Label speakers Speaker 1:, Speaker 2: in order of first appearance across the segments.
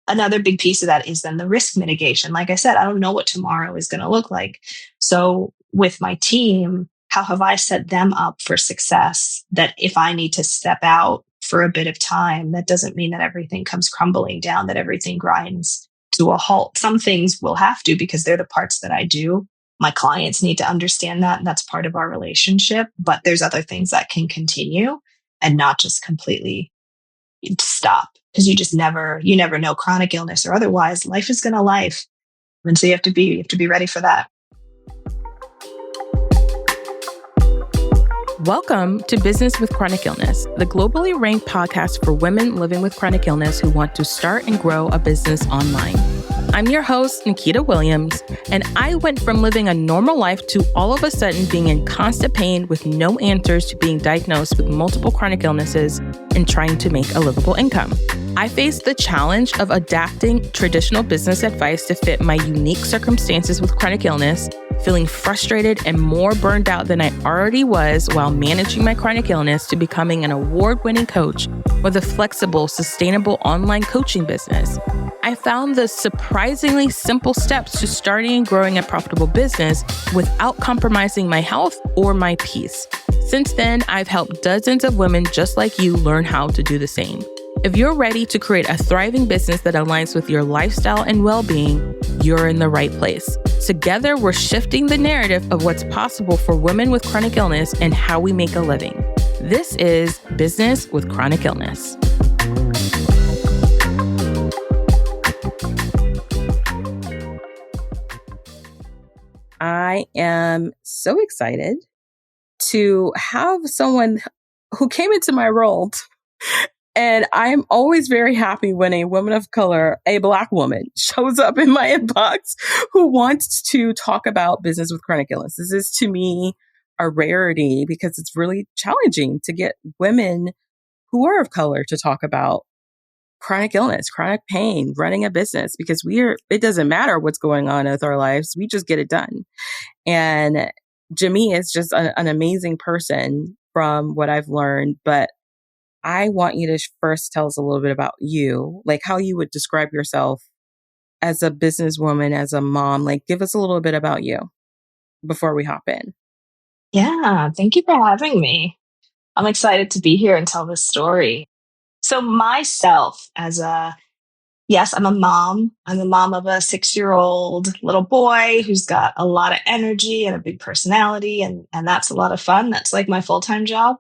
Speaker 1: another big piece of that is then the risk mitigation. Like I said, I don't know what tomorrow is going to look like. So with my team, how have I set them up for success that if I need to step out for a bit of time, that doesn't mean that everything comes crumbling down, that everything grinds to a halt. Some things will have to because they're the parts that I do. My clients need to understand that, and that's part of our relationship. But there's other things that can continue and not just completely stop, because you never know, chronic illness or otherwise, life is going to life. And so you have to be ready for that.
Speaker 2: Welcome to Business with Chronic Illness, the globally ranked podcast for women living with chronic illness who want to start and grow a business online. I'm your host, Nikita Williams, and I went from living a normal life to all of a sudden being in constant pain with no answers to being diagnosed with multiple chronic illnesses and trying to make a livable income. I faced the challenge of adapting traditional business advice to fit my unique circumstances with chronic illness, feeling frustrated and more burned out than I already was while managing my chronic illness, to becoming an award-winning coach with a flexible, sustainable online coaching business. I found the surprisingly simple steps to starting and growing a profitable business without compromising my health or my peace. Since then, I've helped dozens of women just like you learn how to do the same. If you're ready to create a thriving business that aligns with your lifestyle and well-being, you're in the right place. Together, we're shifting the narrative of what's possible for women with chronic illness and how we make a living. This is Business with Chronic Illness. I am so excited to have someone who came into my role. And I'm always very happy when a woman of color, a Black woman, shows up in my inbox who wants to talk about business with chronic illness. This is, to me, a rarity because it's really challenging to get women who are of color to talk about chronic illness, chronic pain, running a business, because it doesn't matter what's going on with our lives. We just get it done. And Jemi is just an amazing person from what I've learned, but I want you to first tell us a little bit about you, like how you would describe yourself as a businesswoman, as a mom. Like, give us a little bit about you before we hop in.
Speaker 1: Yeah, thank you for having me. I'm excited to be here and tell this story. So myself, yes, I'm a mom. I'm the mom of a 6-year-old little boy who's got a lot of energy and a big personality, and that's a lot of fun. That's like my full-time job.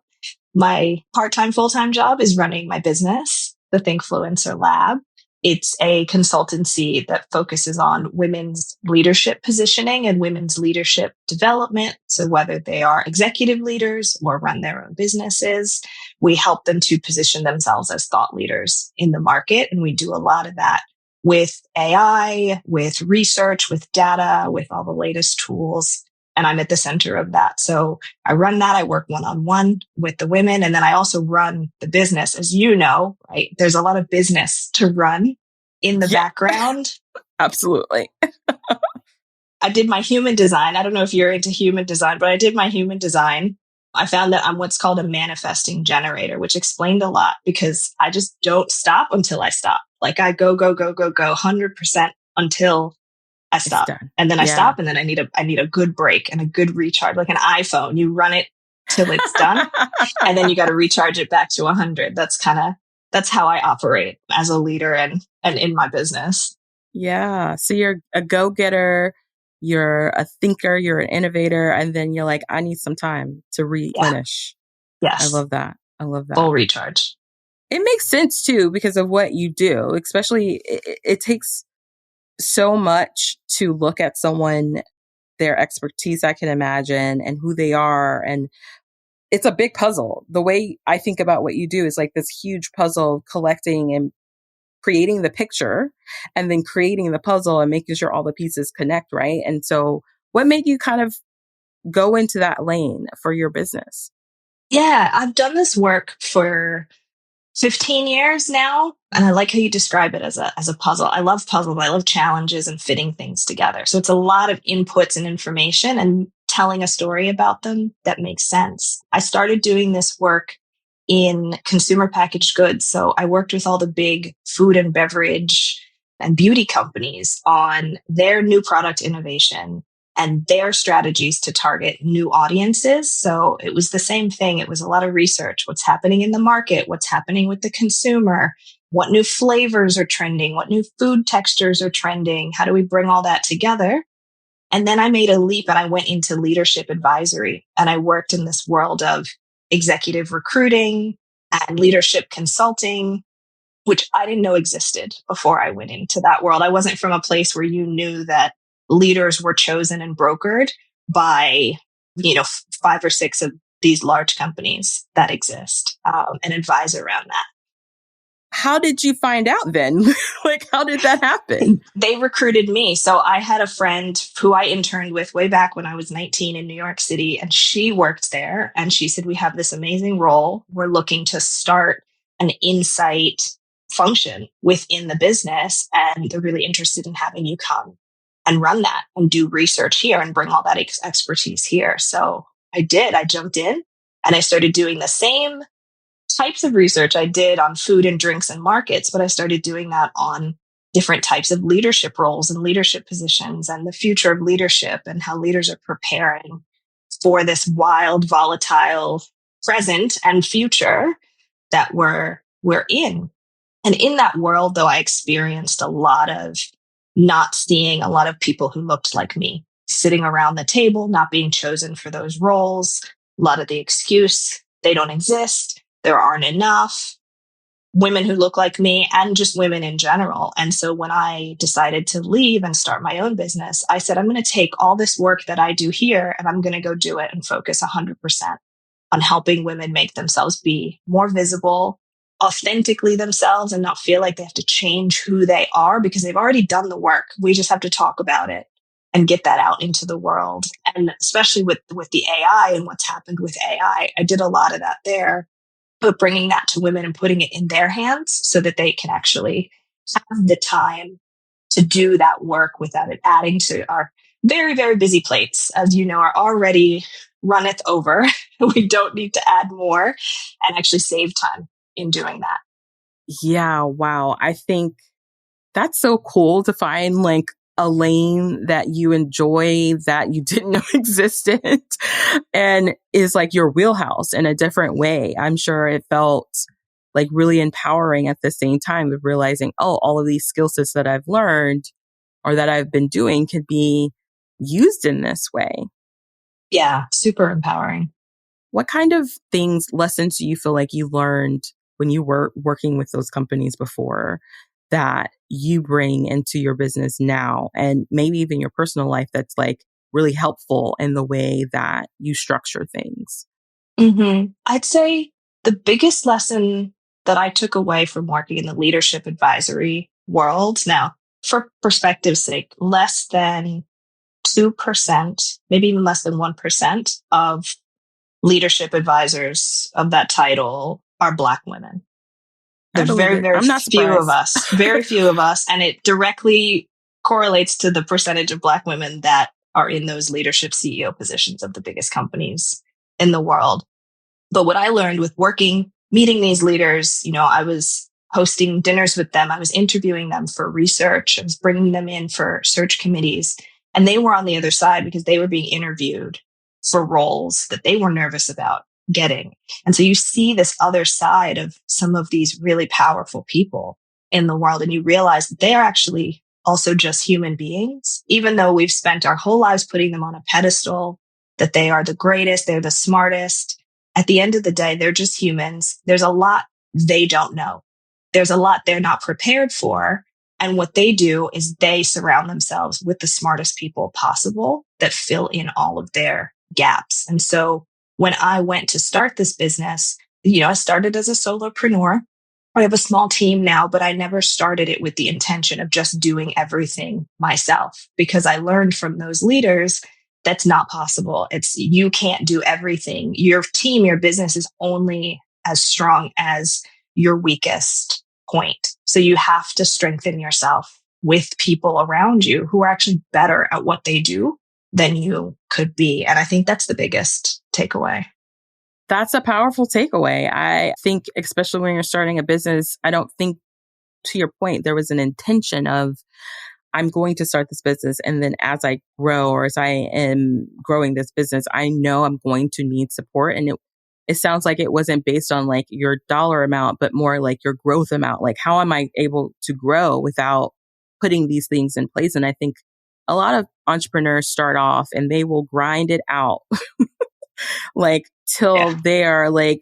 Speaker 1: My part-time, full-time job is running my business, the Thinkfluencer Lab. It's a consultancy that focuses on women's leadership positioning and women's leadership development. So whether they are executive leaders or run their own businesses, we help them to position themselves as thought leaders in the market. And we do a lot of that with AI, with research, with data, with all the latest tools. And I'm at the center of that. So I run that. I work one-on-one with the women. And then I also run the business. As you know, right? There's a lot of business to run in the background.
Speaker 2: Absolutely.
Speaker 1: I did my human design. I don't know if you're into human design, but I did my human design. I found that I'm what's called a manifesting generator, which explained a lot because I just don't stop until I stop. Like I go 100% until I stop, and then I stop, and then I need a good break and a good recharge, like an iPhone. You run it till it's done, and then you got to recharge it back to 100. That's how I operate as a leader and in my business.
Speaker 2: Yeah. So you're a go-getter, you're a thinker, you're an innovator, and then you're like, I need some time to replenish.
Speaker 1: Yeah. Yes.
Speaker 2: I love that.
Speaker 1: Full recharge.
Speaker 2: It makes sense too because of what you do. Especially, it takes so much to look at someone, their expertise, I can imagine, and who they are. And it's a big puzzle. The way I think about what you do is like this huge puzzle of collecting and creating the picture and then creating the puzzle and making sure all the pieces connect, right? And so what made you kind of go into that lane for your business?
Speaker 1: Yeah, I've done this work for 15 years now. And I like how you describe it as a puzzle. I love puzzles. I love challenges and fitting things together. So it's a lot of inputs and information and telling a story about them that makes sense. I started doing this work in consumer packaged goods. So I worked with all the big food and beverage and beauty companies on their new product innovation and their strategies to target new audiences. So it was the same thing. It was a lot of research. What's happening in the market? What's happening with the consumer? What new flavors are trending? What new food textures are trending? How do we bring all that together? And then I made a leap and I went into leadership advisory and I worked in this world of executive recruiting and leadership consulting, which I didn't know existed before I went into that world. I wasn't from a place where you knew that leaders were chosen and brokered by, five or six of these large companies that exist, and advise around that.
Speaker 2: How did you find out then? Like, how did that happen?
Speaker 1: They recruited me. So I had a friend who I interned with way back when I was 19 in New York City, and she worked there. And she said, we have this amazing role. We're looking to start an insight function within the business. And they're really interested in having you come and run that and do research here and bring all that expertise here. So I did. I jumped in and I started doing the same types of research I did on food and drinks and markets, but I started doing that on different types of leadership roles and leadership positions and the future of leadership and how leaders are preparing for this wild, volatile present and future that we're in. And in that world, though, I experienced a lot of not seeing a lot of people who looked like me sitting around the table, not being chosen for those roles. A lot of the excuse, they don't exist. There aren't enough women who look like me and just women in general. And so when I decided to leave and start my own business, I said, I'm going to take all this work that I do here and I'm going to go do it and focus 100% on helping women make themselves be more visible, authentically themselves, and not feel like they have to change who they are because they've already done the work. We just have to talk about it and get that out into the world. And especially with the AI and what's happened with AI, I did a lot of that there. But bringing that to women and putting it in their hands so that they can actually have the time to do that work without it adding to our very, very busy plates, as you know, are already runneth over. We don't need to add more and actually save time in doing that.
Speaker 2: Yeah, wow. I think that's so cool to find like a lane that you enjoy that you didn't know existed and is like your wheelhouse in a different way. I'm sure it felt like really empowering at the same time of realizing, oh, all of these skill sets that I've learned or that I've been doing could be used in this way.
Speaker 1: Yeah, super empowering.
Speaker 2: What kind of lessons do you feel like you learned when you were working with those companies before that you bring into your business now and maybe even your personal life that's like really helpful in the way that you structure things?
Speaker 1: Mm-hmm. I'd say the biggest lesson that I took away from working in the leadership advisory world, now for perspective's sake, less than 2%, maybe even less than 1% of leadership advisors of that title are Black women. There's very, very
Speaker 2: I'm not
Speaker 1: few of
Speaker 2: surprised.
Speaker 1: us, very few of us. And it directly correlates to the percentage of Black women that are in those leadership CEO positions of the biggest companies in the world. But what I learned with meeting these leaders, I was hosting dinners with them. I was interviewing them for research. I was bringing them in for search committees. And they were on the other side because they were being interviewed for roles that they were nervous about getting. And so you see this other side of some of these really powerful people in the world, and you realize that they are actually also just human beings, even though we've spent our whole lives putting them on a pedestal, that they are the greatest, they're the smartest. At the end of the day, they're just humans. There's a lot they don't know. There's a lot they're not prepared for. And what they do is they surround themselves with the smartest people possible that fill in all of their gaps. And so when I went to start this business, I started as a solopreneur. I have a small team now, but I never started it with the intention of just doing everything myself, because I learned from those leaders that's not possible. You can't do everything. Your team, your business is only as strong as your weakest point. So you have to strengthen yourself with people around you who are actually better at what they do than you could be. And I think that's the biggest takeaway.
Speaker 2: That's a powerful takeaway. I think, especially when you're starting a business, I don't think to your point, there was an intention of, I'm going to start this business. And then as I grow, or as I am growing this business, I know I'm going to need support. And it sounds like it wasn't based on like your dollar amount, but more like your growth amount. Like, how am I able to grow without putting these things in place? And I think a lot of entrepreneurs start off and they will grind it out like till
Speaker 1: Yeah.
Speaker 2: they are like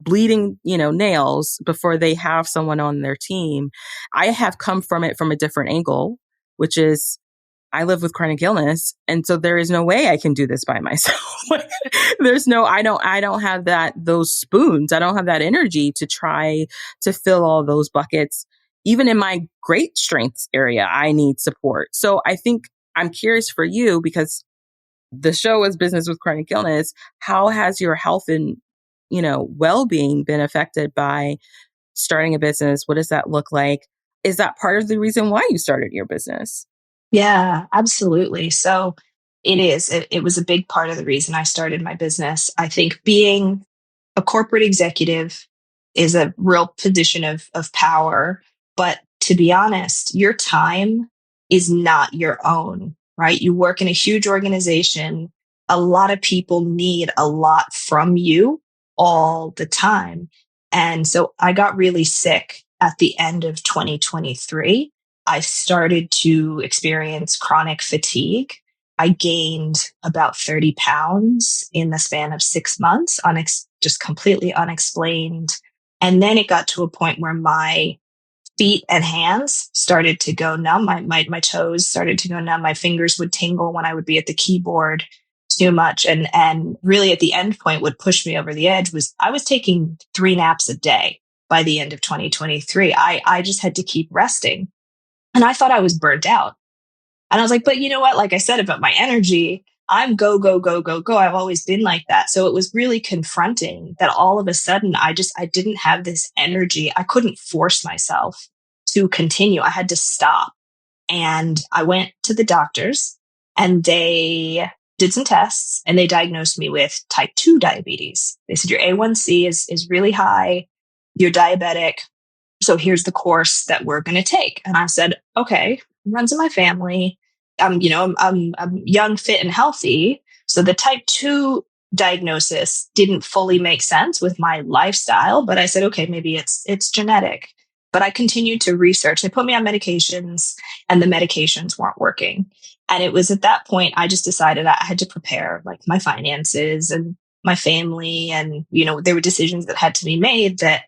Speaker 2: bleeding, nails before they have someone on their team. I have come from it from a different angle, which is I live with chronic illness. And so there is no way I can do this by myself. I don't have those spoons. I don't have that energy to try to fill all those buckets. Even in my great strengths area, I need support. So I think I'm curious for you, because the show is Business with Chronic Illness. How has your health and, well-being been affected by starting a business? What does that look like? Is that part of the reason why you started your business?
Speaker 1: Yeah, absolutely. So it is. It was a big part of the reason I started my business. I think being a corporate executive is a real position of power. But to be honest, your time is not your own, right? You work in a huge organization. A lot of people need a lot from you all the time. And so I got really sick at the end of 2023. I started to experience chronic fatigue. I gained about 30 pounds in the span of 6 months, just completely unexplained. And then it got to a point where my feet and hands started to go numb. My toes started to go numb. My fingers would tingle when I would be at the keyboard too much. And really at the end point, what pushed me over the edge was I was taking 3 naps a day by the end of 2023. I just had to keep resting. And I thought I was burnt out. And I was like, but you know what? Like I said about my energy, I'm go, go, go, go, go. I've always been like that. So it was really confronting that all of a sudden I didn't have this energy. I couldn't force myself to continue. I had to stop. And I went to the doctors and they did some tests and they diagnosed me with type 2 diabetes. They said, your A1C is really high. You're diabetic. So here's the course that we're going to take. And I said, okay, runs in my family. I'm young, fit, and healthy. So the type 2 diagnosis didn't fully make sense with my lifestyle, but I said, okay, maybe it's genetic. But I continued to research. They put me on medications and the medications weren't working. And it was at that point, I just decided I had to prepare like my finances and my family. And, there were decisions that had to be made that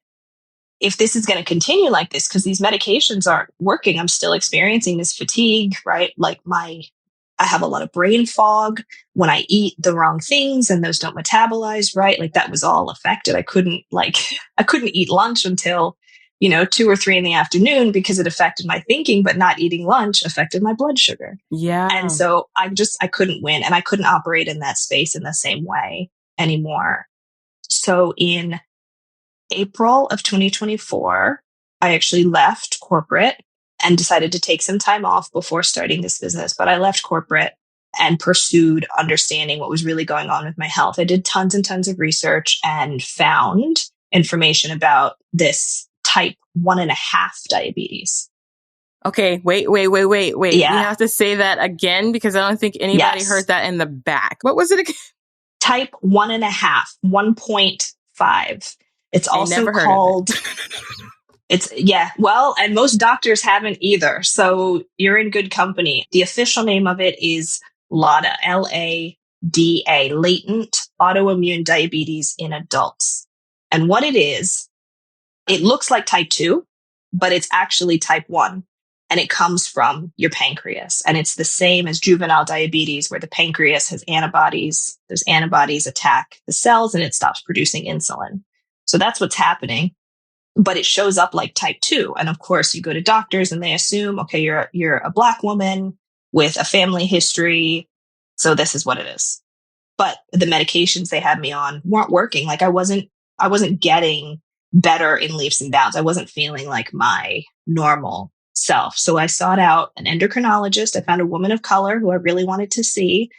Speaker 1: if this is going to continue like this, because these medications aren't working, I'm still experiencing this fatigue, right? Like I have a lot of brain fog when I eat the wrong things and those don't metabolize, right? Like that was all affected. I couldn't eat lunch until, 2 or 3 in the afternoon because it affected my thinking, but not eating lunch affected my blood sugar. And
Speaker 2: Yeah.
Speaker 1: so I couldn't win and I couldn't operate in that space in the same way anymore. So in April of 2024, I actually left corporate and decided to take some time off before starting this business. But I left corporate and pursued understanding what was really going on with my health. I did tons and tons of research and found information about this type 1.5 diabetes.
Speaker 2: Okay, wait. We
Speaker 1: Yeah.
Speaker 2: have to say that again because I don't think anybody heard
Speaker 1: Yes.
Speaker 2: that in the back. What was it again?
Speaker 1: Type 1.5, 1.5. It's
Speaker 2: I
Speaker 1: also
Speaker 2: never heard of
Speaker 1: called
Speaker 2: it.
Speaker 1: well, and most doctors haven't either. So you're in good company. The official name of it is LADA, LADA, latent autoimmune diabetes in adults. And what it is, it looks like type 2, but it's actually type 1. And it comes from your pancreas. And it's the same as juvenile diabetes, where the pancreas has antibodies. Those antibodies attack the cells and it stops producing insulin. So that's what's happening. But it shows up like type 2. And of course, you go to doctors and they assume, okay, you're a Black woman with a family history. So this is what it is. But the medications they had me on weren't working. Like I wasn't getting better in leaps and bounds. I wasn't feeling like my normal self. So I sought out an endocrinologist. I found a woman of color who I really wanted to see.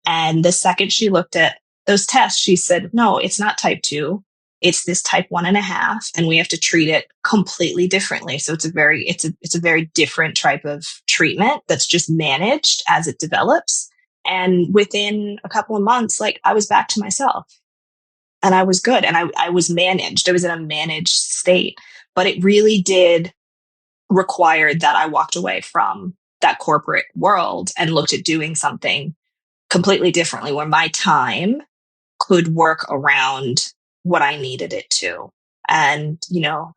Speaker 1: And the second she looked at those tests, she said, no, it's not type 2. it's this type 1.5, and we have to treat it completely differently. So it's a very different type of treatment that's just managed as it develops. And within a couple of months, like I was back to myself and I was good, and I was managed. I was in a managed state, but it really did require that I walked away from that corporate world and looked at doing something completely differently where my time could work around what I needed it to. And,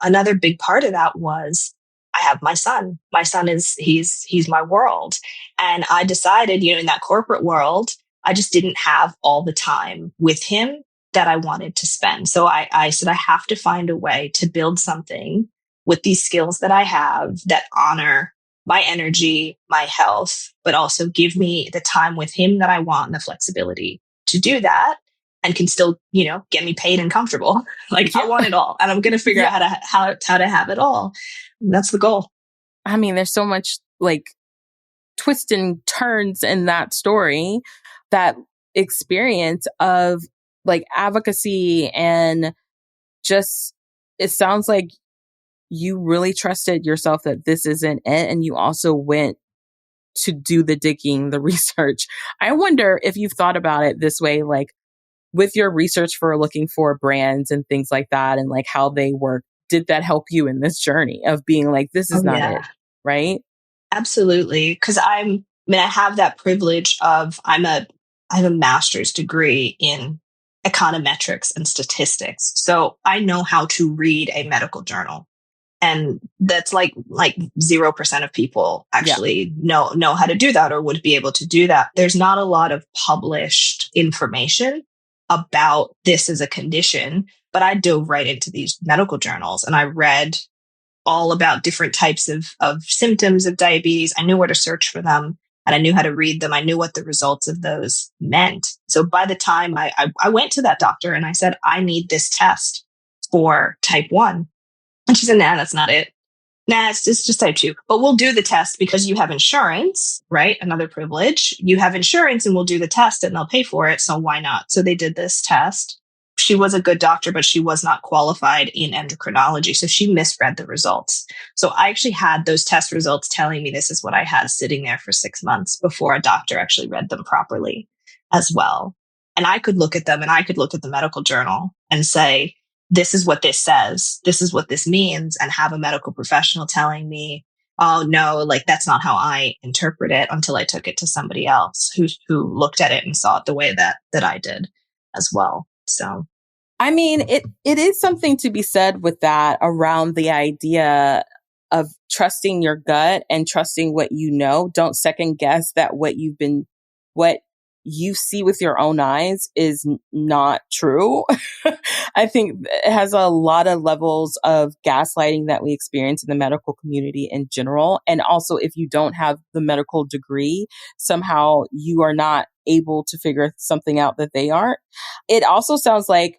Speaker 1: another big part of that was I have my son. My son he's my world. And I decided, in that corporate world, I just didn't have all the time with him that I wanted to spend. So I said, I have to find a way to build something with these skills that I have that honor my energy, my health, but also give me the time with him that I want and the flexibility to do that, and can still, get me paid and comfortable. Like I want it all, and I'm going to figure out how to have it all. And that's the goal.
Speaker 2: I mean, there's so much like twists and turns in that story, that experience of like advocacy, and just, it sounds like you really trusted yourself that this isn't it. And you also went to do the digging, the research. I wonder if you've thought about it this way, like with your research for looking for brands and things like that, and like how they work, did that help you in this journey of being like, this is not it, right?
Speaker 1: Absolutely. Because I have that privilege of I have a master's degree in econometrics and statistics. So I know how to read a medical journal. And that's like 0% of people actually know how to do that or would be able to do that. There's not a lot of published information about this as a condition, but I dove right into these medical journals and I read all about different types of symptoms of diabetes. I knew where to search for them and I knew how to read them. I knew what the results of those meant. So by the time I went to that doctor and I said, I need this test for type 1. And she said, nah, that's not it. Nah, it's just type 2. But we'll do the test because you have insurance, right? Another privilege. You have insurance and we'll do the test and they'll pay for it. So why not? So they did this test. She was a good doctor, but she was not qualified in endocrinology. So she misread the results. So I actually had those test results telling me this is what I had sitting there for 6 months before a doctor actually read them properly as well. And I could look at them and I could look at the medical journal and say, this is what this says. This is what this means. And have a medical professional telling me, oh no, like that's not how I interpret it, until I took it to somebody else who looked at it and saw it the way that I did as well. So,
Speaker 2: I mean, it is something to be said with that, around the idea of trusting your gut and trusting what you know. Don't second guess that what you see with your own eyes is not true. I think it has a lot of levels of gaslighting that we experience in the medical community in general. And also, if you don't have the medical degree, somehow you are not able to figure something out that they aren't. It also sounds like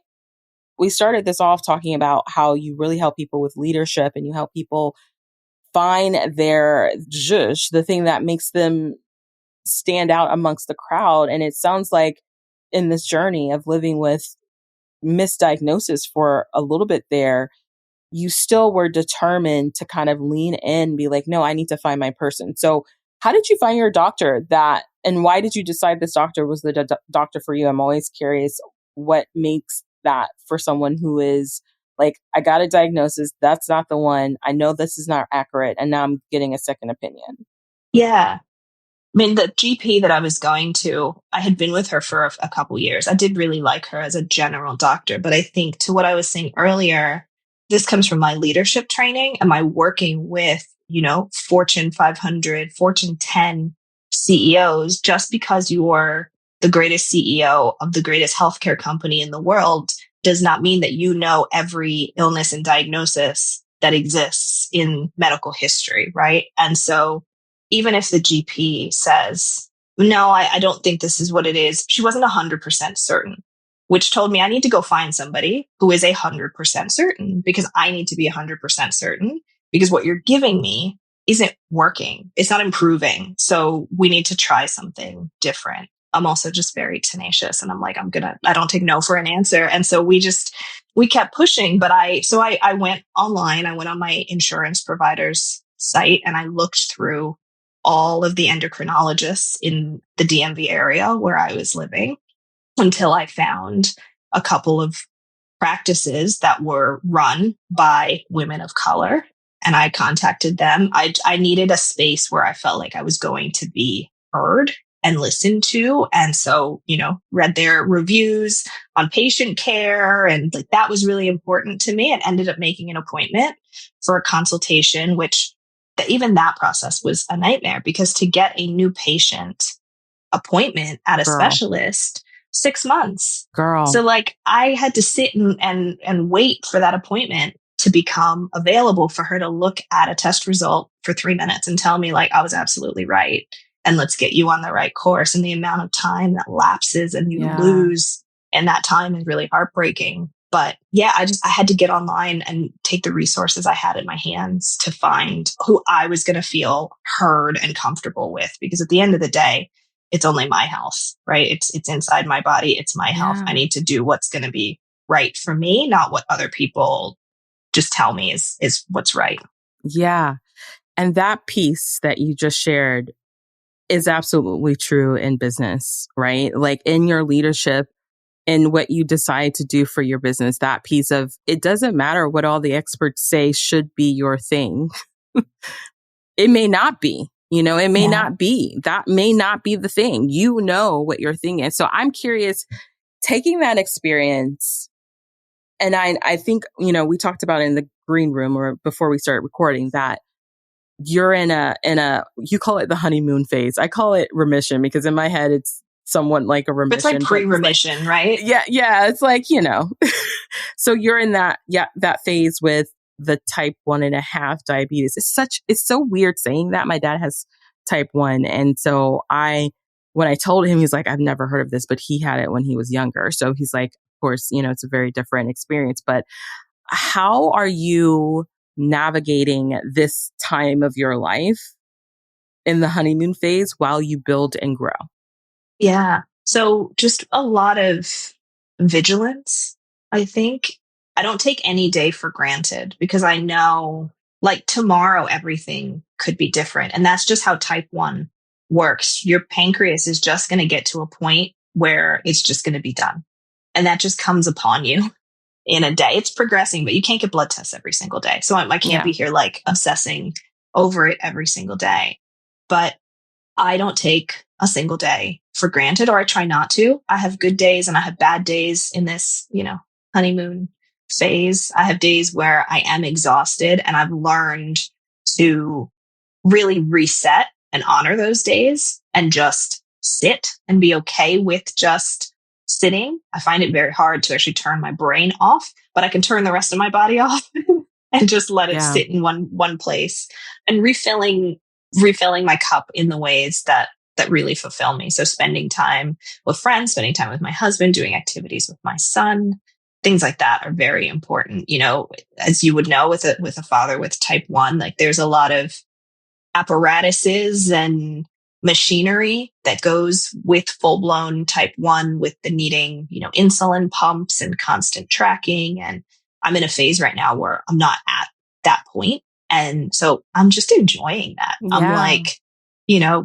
Speaker 2: we started this off talking about how you really help people with leadership and you help people find their zhuzh, the thing that makes them stand out amongst the crowd. And it sounds like in this journey of living with misdiagnosis for a little bit there, you still were determined to kind of lean in, be like, no, I need to find my person. So how did you find your doctor and why did you decide this doctor was the doctor for you? I'm always curious what makes that for someone who is like, I got a diagnosis. That's not the one. I know this is not accurate. And now I'm getting a second opinion.
Speaker 1: Yeah. I mean, the GP that I was going to, I had been with her for a couple years. I did really like her as a general doctor, but I think to what I was saying earlier, this comes from my leadership training and my working with, Fortune 500, Fortune 10 CEOs. Just because you're the greatest CEO of the greatest healthcare company in the world does not mean that you know every illness and diagnosis that exists in medical history, right? And so even if the GP says, no, I don't think this is what it is, she wasn't 100% certain, which told me I need to go find somebody who is 100% certain, because I need to be 100% certain, because what you're giving me isn't working. It's not improving. So we need to try something different. I'm also just very tenacious, and I'm like, I don't take no for an answer. And so we kept pushing, but I went online, I went on my insurance provider's site, and I looked through all of the endocrinologists in the DMV area where I was living until I found a couple of practices that were run by women of color. And I contacted them. I needed a space where I felt like I was going to be heard and listened to. And so, read their reviews on patient care. And like that was really important to me, and ended up making an appointment for a consultation, which even that process was a nightmare, because to get a new patient appointment at a
Speaker 2: Girl.
Speaker 1: specialist, 6 months.
Speaker 2: Girl.
Speaker 1: So like I had to sit and wait for that appointment to become available for her to look at a test result for 3 minutes and tell me like I was absolutely right. And let's get you on the right course. And the amount of time that lapses and you lose in that time is really heartbreaking. But yeah, I had to get online and take the resources I had in my hands to find who I was going to feel heard and comfortable with. Because at the end of the day, it's only my health, right? It's inside my body. It's my health. I need to do what's going to be right for me, not what other people just tell me is what's right.
Speaker 2: Yeah. And that piece that you just shared is absolutely true in business, right? Like in your leadership and what you decide to do for your business, that piece of it doesn't matter what all the experts say should be your thing. It may not be. It may not be. That may not be the thing. What your thing is. So I'm curious, taking that experience, and I think, we talked about in the green room or before we started recording that you're in a, you call it the honeymoon phase. I call it remission because in my head, it's somewhat like a remission.
Speaker 1: It's like pre-remission, right?
Speaker 2: Yeah. Yeah. It's like, so you're in that phase with the type 1.5 diabetes. It's so weird saying that. My dad has type 1. And so when I told him, he's like, I've never heard of this, but he had it when he was younger. So he's like, of course, it's a very different experience, but how are you navigating this time of your life in the honeymoon phase while you build and grow?
Speaker 1: Yeah. So just a lot of vigilance, I think. I don't take any day for granted because I know like tomorrow, everything could be different. And that's just how type 1 works. Your pancreas is just going to get to a point where it's just going to be done. And that just comes upon you in a day. It's progressing, but you can't get blood tests every single day. So I can't be here like obsessing over it every single day. But I don't take a single day for granted, or I try not to. I have good days and I have bad days in this, honeymoon phase. I have days where I am exhausted, and I've learned to really reset and honor those days and just sit and be okay with just sitting. I find it very hard to actually turn my brain off, but I can turn the rest of my body off and just let it sit in one place, and refilling my cup in the ways that really fulfill me. So spending time with friends, spending time with my husband, doing activities with my son, things like that are very important. As you would know, with a father with type 1, like there's a lot of apparatuses and machinery that goes with full-blown type 1, with the needing, insulin pumps and constant tracking. And I'm in a phase right now where I'm not at that point. And so I'm just enjoying that. Yeah. I'm like,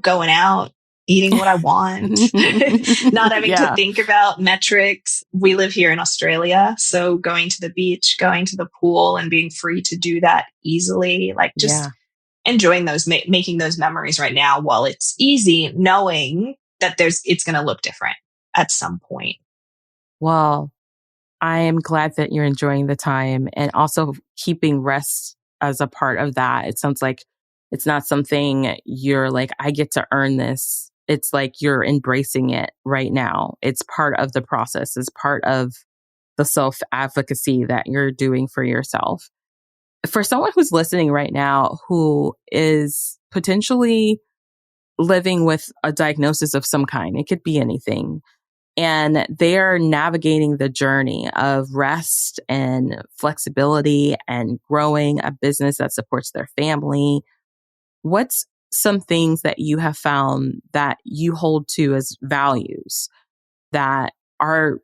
Speaker 1: going out, eating what I want, not having to think about metrics. We live here in Australia. So going to the beach, going to the pool, and being free to do that easily, like just enjoying those, making those memories right now while it's easy, knowing that it's going to look different at some point.
Speaker 2: Well, I am glad that you're enjoying the time and also keeping rest as a part of that. It sounds like it's not something you're like, I get to earn this. It's like you're embracing it right now. It's part of the process. It's part of the self-advocacy that you're doing for yourself. For someone who's listening right now who is potentially living with a diagnosis of some kind, it could be anything, and they are navigating the journey of rest and flexibility and growing a business that supports their family, what's some things that you have found that you hold to as values that are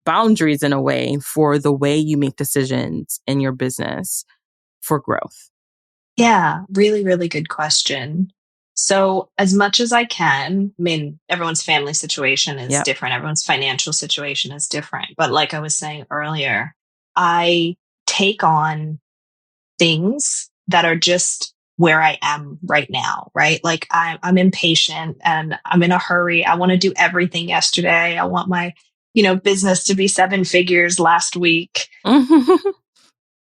Speaker 2: boundaries in a way for the way you make decisions in your business for growth?
Speaker 1: Yeah, really, really good question. So, as much as I can, I mean, everyone's family situation is
Speaker 2: Yep.
Speaker 1: different, everyone's financial situation is different. But like I was saying earlier, I take on things that are just where I am right now, right? Like I'm impatient and I'm in a hurry. I want to do everything yesterday. I want my, business to be seven figures last week.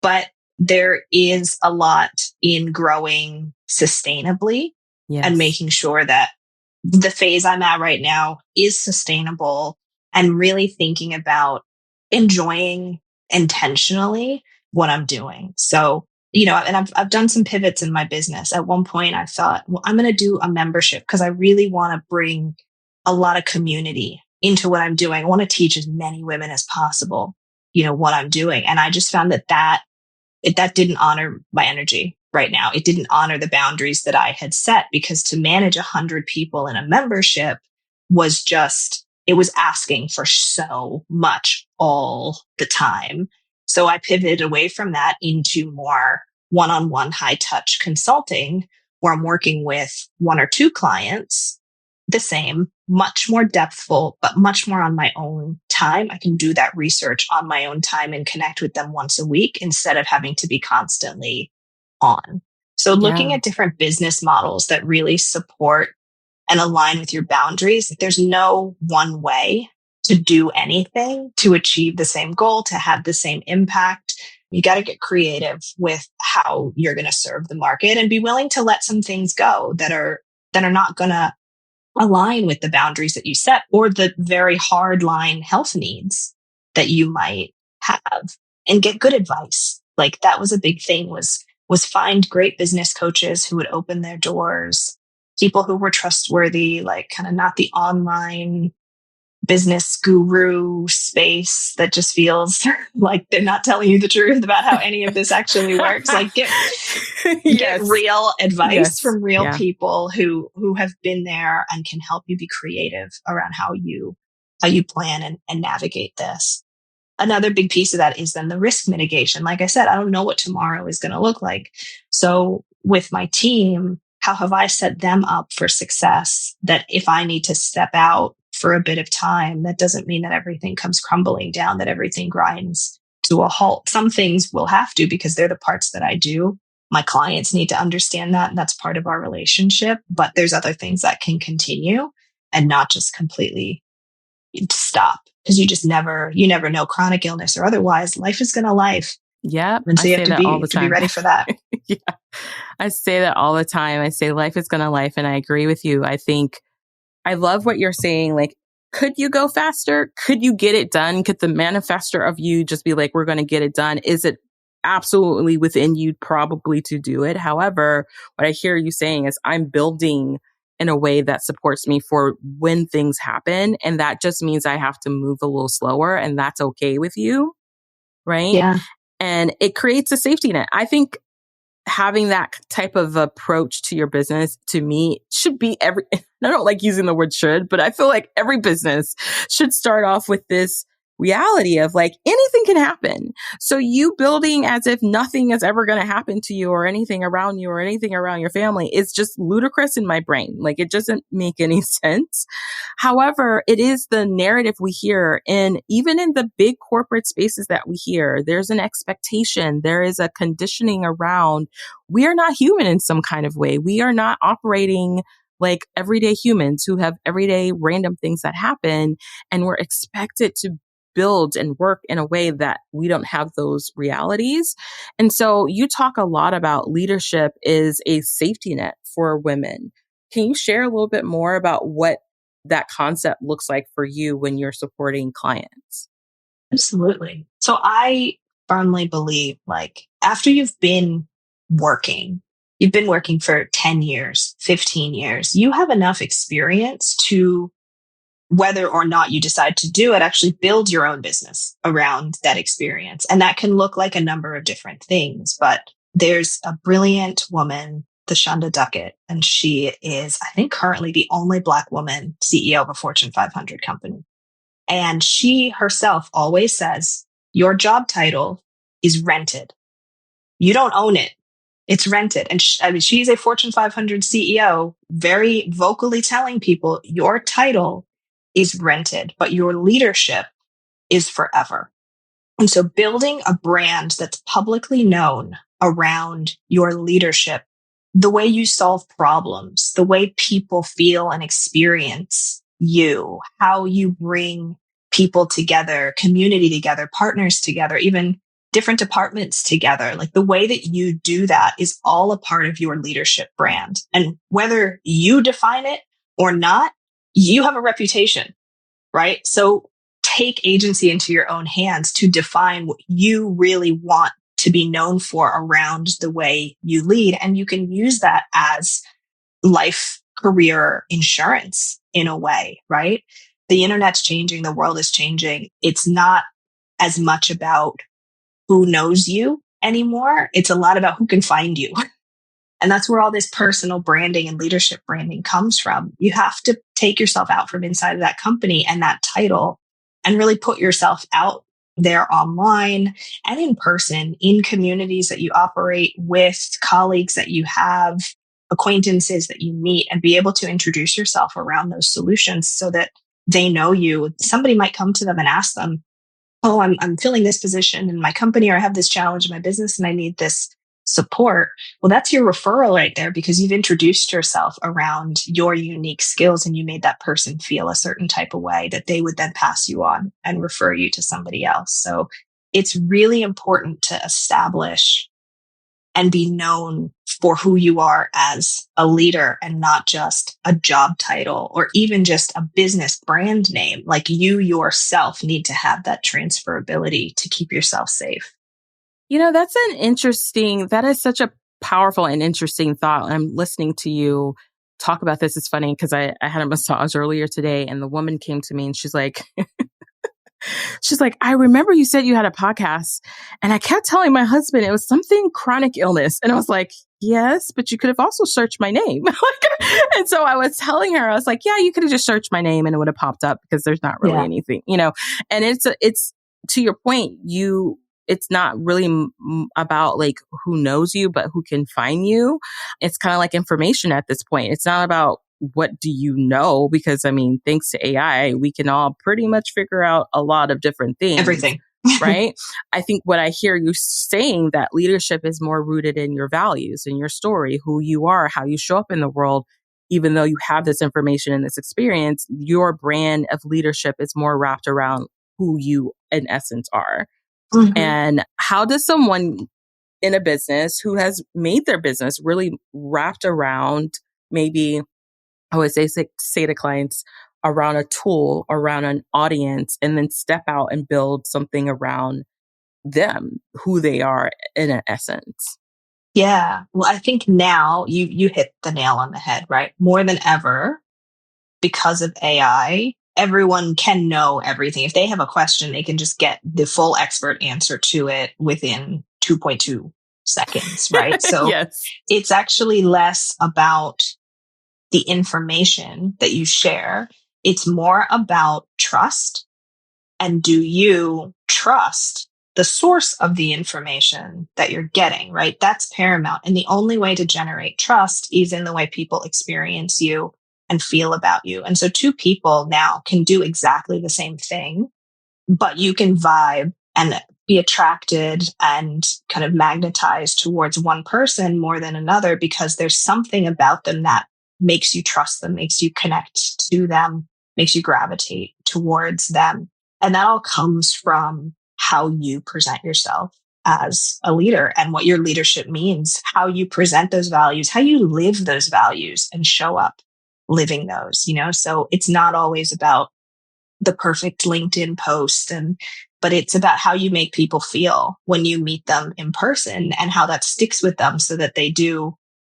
Speaker 1: But there is a lot in growing sustainably and
Speaker 2: Yes.
Speaker 1: making sure that the phase I'm at right now is sustainable and really thinking about enjoying intentionally what I'm doing. So, and I've done some pivots in my business. At one point I thought, well, I'm going to do a membership because I really want to bring a lot of community into what I'm doing. I want to teach as many women as possible, what I'm doing. And I just found that didn't honor my energy right now. It didn't honor the boundaries that I had set, because to manage 100 people in a membership it was asking for so much all the time. So I pivoted away from that into more one-on-one high touch consulting, where I'm working with one or two clients, the same, much more depthful, but much more on my own time. I can do that research on my own time and connect with them once a week instead of having to be constantly on. So looking
Speaker 2: Yeah.
Speaker 1: at different business models that really support and align with your boundaries, there's no one way to do anything to achieve the same goal, to have the same impact. You got to get creative with how you're going to serve the market and be willing to let some things go that are not going to align with the boundaries that you set or the very hard line health needs that you might have, and get good advice. Like that was a big thing, was find great business coaches who would open their doors, people who were trustworthy, like kind of not the online business guru space that just feels like they're not telling you the truth about how any of this actually works. Like get
Speaker 2: Yes.
Speaker 1: real advice
Speaker 2: Yes.
Speaker 1: from real
Speaker 2: Yeah.
Speaker 1: people who have been there and can help you be creative around how you plan and navigate this. Another big piece of that is then the risk mitigation. Like I said, I don't know what tomorrow is going to look like. So with my team, how have I set them up for success, that if I need to step out for a bit of time, that doesn't mean that everything comes crumbling down, that everything grinds to a halt. Some things will have to, because they're the parts that I do. My clients need to understand that, and that's part of our relationship. But there's other things that can continue and not just completely stop, because you never know, chronic illness or otherwise, life is going to life.
Speaker 2: Yeah.
Speaker 1: And
Speaker 2: I
Speaker 1: so you have
Speaker 2: say
Speaker 1: to
Speaker 2: that all
Speaker 1: be
Speaker 2: the time.
Speaker 1: ready for that.
Speaker 2: Yeah. I say that all the time. I say life is going to life. And I agree with you. I think I love what you're saying. Like, could you go faster? Could you get it done? Could the manifestor of you just be like, we're going to get it done? Is it absolutely within you probably to do it? However, what I hear you saying is I'm building in a way that supports me for when things happen. And that just means I have to move a little slower, and that's okay with you. Right.
Speaker 1: Yeah.
Speaker 2: And it creates a safety net. I think having that type of approach to your business, to me, should be I don't like using the word should, but I feel like every business should start off with this reality of like anything can happen. So you building as if nothing is ever going to happen to you or anything around you or anything around your family is just ludicrous in my brain. Like it doesn't make any sense. However, it is the narrative we hear, and even in the big corporate spaces that we hear, there's an expectation, there is a conditioning around we are not human in some kind of way. We are not operating like everyday humans who have everyday random things that happen, and we're expected to build and work in a way that we don't have those realities. And so you talk a lot about leadership is a safety net for women. Can you share a little bit more about what that concept looks like for you when you're supporting clients?
Speaker 1: Absolutely. So I firmly believe, like, after you've been working for 10 years, 15 years, you have enough experience to, whether or not you decide to do it, actually build your own business around that experience. And that can look like a number of different things. But there's a brilliant woman the Shonda Duckett, and she is, I think, currently the only Black woman CEO of a Fortune 500 company. And she herself always says, your job title is rented. You don't own it. It's rented. And I mean, she's a Fortune 500 CEO, very vocally telling people your title is rented, but your leadership is forever. And so building a brand that's publicly known around your leadership, the way you solve problems, the way people feel and experience you, how you bring people together, community together, partners together, even different departments together. Like the way that you do that is all a part of your leadership brand. And whether you define it or not, you have a reputation, right? So take agency into your own hands to define what you really want to be known for around the way you lead. And you can use that as life career insurance in a way, right? The internet's changing. The world is changing. It's not as much about who knows you anymore. It's a lot about who can find you. And that's where all this personal branding and leadership branding comes from. You have to take yourself out from inside of that company and that title and really put yourself out there online and in person, in communities that you operate with, colleagues that you have, acquaintances that you meet, and be able to introduce yourself around those solutions so that they know you. Somebody might come to them and ask them, oh, I'm filling this position in my company, or I have this challenge in my business and I need this support. Well, that's your referral right there, because you've introduced yourself around your unique skills and you made that person feel a certain type of way that they would then pass you on and refer you to somebody else. So it's really important to establish and be known for who you are as a leader and not just a job title or even just a business brand name. Like you yourself need to have that transferability to keep yourself safe.
Speaker 2: That is such a powerful and interesting thought. I'm listening to you talk about this. It's funny because I had a massage earlier today and the woman came to me and she's like, I remember you said you had a podcast and I kept telling my husband it was something chronic illness. And I was like, yes, but you could have also searched my name. And so I was telling her, I was like, yeah, you could have just searched my name and it would have popped up because there's not really anything, and it's to your point, it's not really about like who knows you, but who can find you. It's kind of like information at this point. It's not about what do you know? Because thanks to AI, we can all pretty much figure out a lot of different things.
Speaker 1: Everything.
Speaker 2: Right? I think what I hear you saying, that leadership is more rooted in your values and your story, who you are, how you show up in the world. Even though you have this information and this experience, your brand of leadership is more wrapped around who you in essence are. Mm-hmm. And how does someone in a business who has made their business really wrapped around, maybe I would say to clients, around a tool, around an audience, and then step out and build something around them, who they are in an essence?
Speaker 1: Yeah. Well, I think now you hit the nail on the head, right? More than ever, because of AI, everyone can know everything. If they have a question, they can just get the full expert answer to it within 2.2 seconds, right? So
Speaker 2: yes.
Speaker 1: It's actually less about the information that you share. It's more about trust. And do you trust the source of the information that you're getting, right? That's paramount. And the only way to generate trust is in the way people experience you and feel about you. And so two people now can do exactly the same thing, but you can vibe and be attracted and kind of magnetized towards one person more than another because there's something about them that makes you trust them, makes you connect to them, makes you gravitate towards them. And that all comes from how you present yourself as a leader and what your leadership means, how you present those values, how you live those values and show up living those, So it's not always about the perfect LinkedIn post but it's about how you make people feel when you meet them in person and how that sticks with them so that they do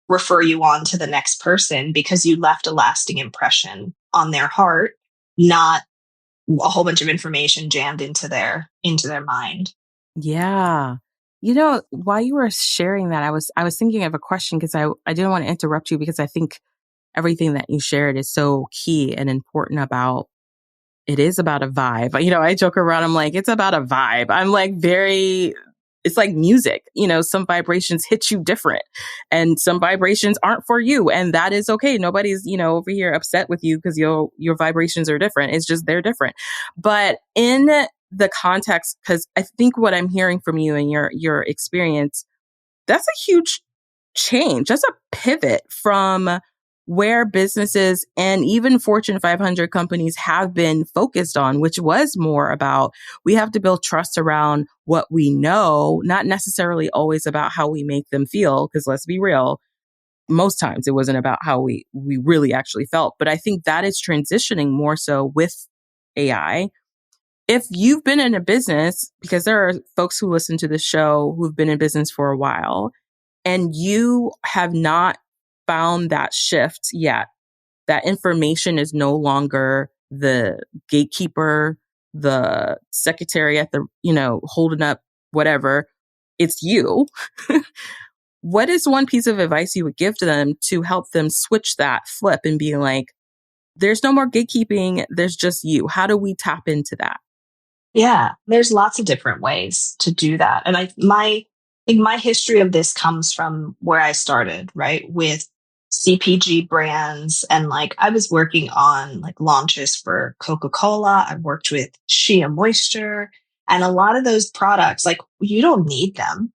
Speaker 1: refer you on to the next person because you left a lasting impression on their heart, not a whole bunch of information jammed into their mind.
Speaker 2: Yeah. While you were sharing that, I was thinking of a question because I didn't want to interrupt you because I think everything that you shared is so key and important about it is about a vibe. I joke around, I'm like, it's about a vibe. I'm like it's like music, some vibrations hit you different and some vibrations aren't for you. And that is okay. Nobody's, over here upset with you because your vibrations are different. It's just they're different. But in the context, because I think what I'm hearing from you and your experience, that's a huge change. That's a pivot from where businesses and even Fortune 500 companies have been focused on, which was more about we have to build trust around what we know, not necessarily always about how we make them feel. Because let's be real, most times it wasn't about how we really actually felt. But I think that is transitioning more so with AI. If you've been in a business, because there are folks who listen to the show who've been in business for a while, and you have not found that shift yet, that information is no longer the gatekeeper, the secretary at the, holding up whatever, it's you. What is one piece of advice you would give to them to help them switch that flip and be like, there's no more gatekeeping, there's just you? How do we tap into that?
Speaker 1: Yeah, there's lots of different ways to do that. And I think my history of this comes from where I started, right? With CPG brands. And like I was working on like launches for Coca-Cola. I worked with Shea Moisture and a lot of those products, like you don't need them.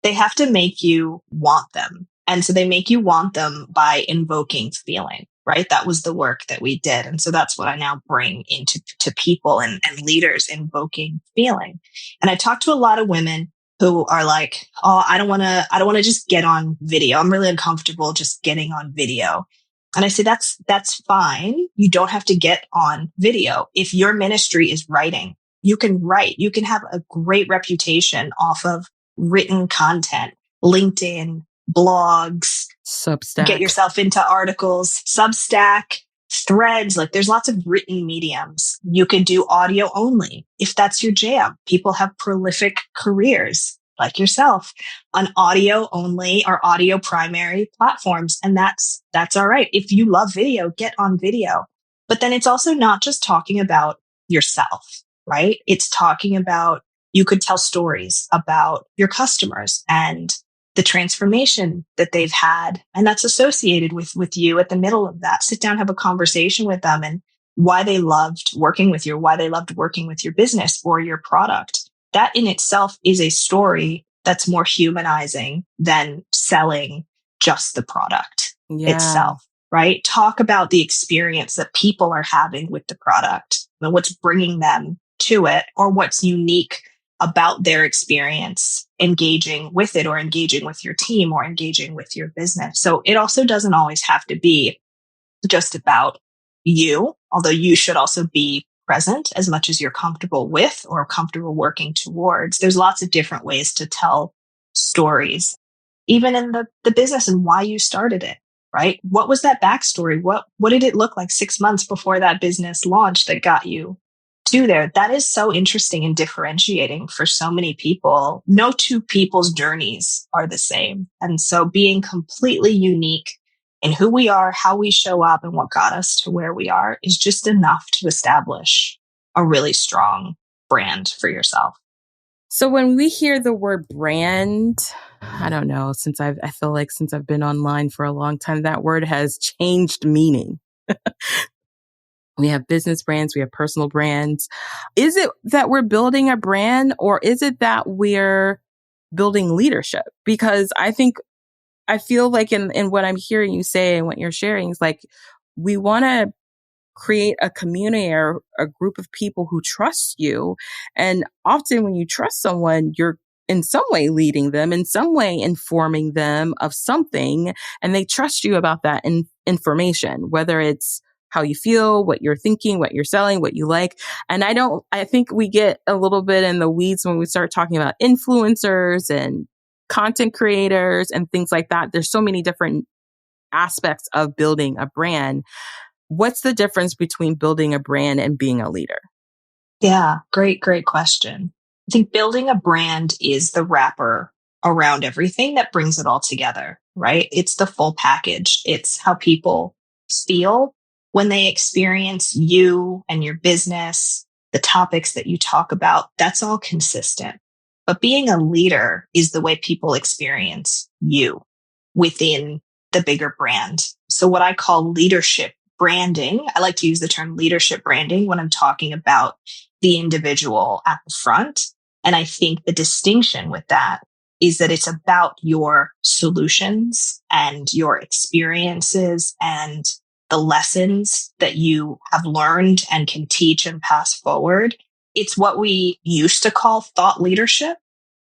Speaker 1: They have to make you want them. And so they make you want them by invoking feeling, right? That was the work that we did. And so that's what I now bring into to people and leaders, invoking feeling. And I talk to a lot of women who are like, oh, I don't want to just get on video. I'm really uncomfortable just getting on video. And I say, that's fine. You don't have to get on video. If your ministry is writing, you can write, you can have a great reputation off of written content, LinkedIn, blogs, get
Speaker 2: Substack.
Speaker 1: yourself into articles, Substack, threads. Like there's lots of written mediums. You can do audio only if that's your jam. People have prolific careers like yourself on audio only or audio primary platforms. And that's all right. If you love video, get on video. But then it's also not just talking about yourself, right? It's talking about you could tell stories about your customers and the transformation that they've had. And that's associated with you at the middle of that. Sit down, have a conversation with them and why they loved working with you, why they loved working with your business or your product. That in itself is a story that's more humanizing than selling just the product
Speaker 2: Yeah.
Speaker 1: itself, right? Talk about the experience that people are having with the product and what's bringing them to it or what's unique about their experience engaging with it or engaging with your team or engaging with your business. So it also doesn't always have to be just about you, although you should also be present as much as you're comfortable with or comfortable working towards. There's lots of different ways to tell stories, even in the business and why you started it, right? What was that backstory? What did it look like 6 months before that business launched that got you to there? That is so interesting and differentiating for so many people. No two people's journeys are the same. And so being completely unique in who we are, how we show up, and what got us to where we are is just enough to establish a really strong brand for yourself.
Speaker 2: So when we hear the word brand, I don't know, I feel like since I've been online for a long time, that word has changed meaning. We have business brands, we have personal brands. Is it that we're building a brand or is it that we're building leadership? Because I feel like in what I'm hearing you say and what you're sharing is like, we want to create a community or a group of people who trust you. And often when you trust someone, you're in some way leading them, in some way informing them of something, and they trust you about that information, whether it's how you feel, what you're thinking, what you're selling, what you like. And I think we get a little bit in the weeds when we start talking about influencers and content creators and things like that. There's so many different aspects of building a brand. What's the difference between building a brand and being a leader?
Speaker 1: Yeah, great question. I think building a brand is the wrapper around everything that brings it all together, right? It's the full package. It's how people feel when they experience you and your business, the topics that you talk about. That's all consistent. But being a leader is the way people experience you within the bigger brand. So what I call leadership branding, I like to use the term leadership branding when I'm talking about the individual at the front. And I think the distinction with that is that it's about your solutions and your experiences and the lessons that you have learned and can teach and pass forward. It's what we used to call thought leadership,